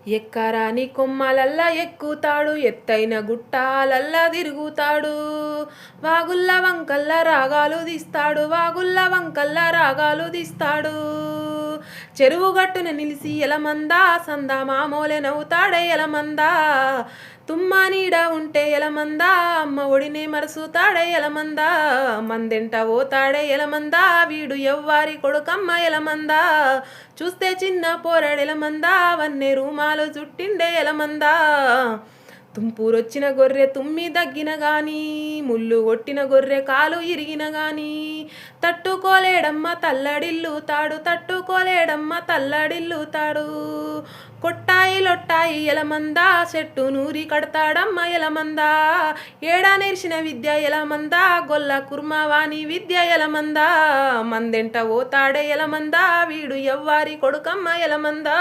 ఎక్కరాని కొమ్మలల్లా ఎక్కుతాడు, ఎత్తైన గుట్టాలల్లా తిరుగుతాడు. వాగుల్ల వంకల్ల రాగాలు తీస్తాడు, వాగుల్ల వంకల్ల రాగాలు తీస్తాడు. చెరువు గట్టున నిలిసి ఎలమందా, సందా మామూలే నవ్వుతాడే ఎలమందా. తుమ్మ నీడ ఉంటే ఎలమందా, అమ్మ ఒడినే మరసుతాడే ఎలమందా. మందెంట పోతాడే ఎలమందా, వీడు ఎవ్వారి కొడుకమ్మ ఎలమందా. చూస్తే చిన్న పోరడెలమందా, వన్నె రూమాలు చుట్టిండే ఎలమందా. తుంపూరొచ్చిన గొర్రె తుమ్మి దగ్గిన గాని, ముళ్ళు కొట్టిన గొర్రె కాలు ఇరిగిన గాని, తట్టుకోలేడమ్మ తల్లడిల్లుతాడు, తట్టుకోలేడమ్మ తల్లడిల్లుతాడు. కొట్టాయి లొట్టాయి ఎలమందా, చెట్టు నూరి కడతాడమ్మ ఎలమందా. ఏడా నేర్చిన విద్య ఎలమందా, గొల్ల కుర్మవాణి విద్య ఎలమందా. మందెంట పోతాడే ఎలమందా, వీడు ఎవ్వారి కొడుకమ్మ ఎలమందా.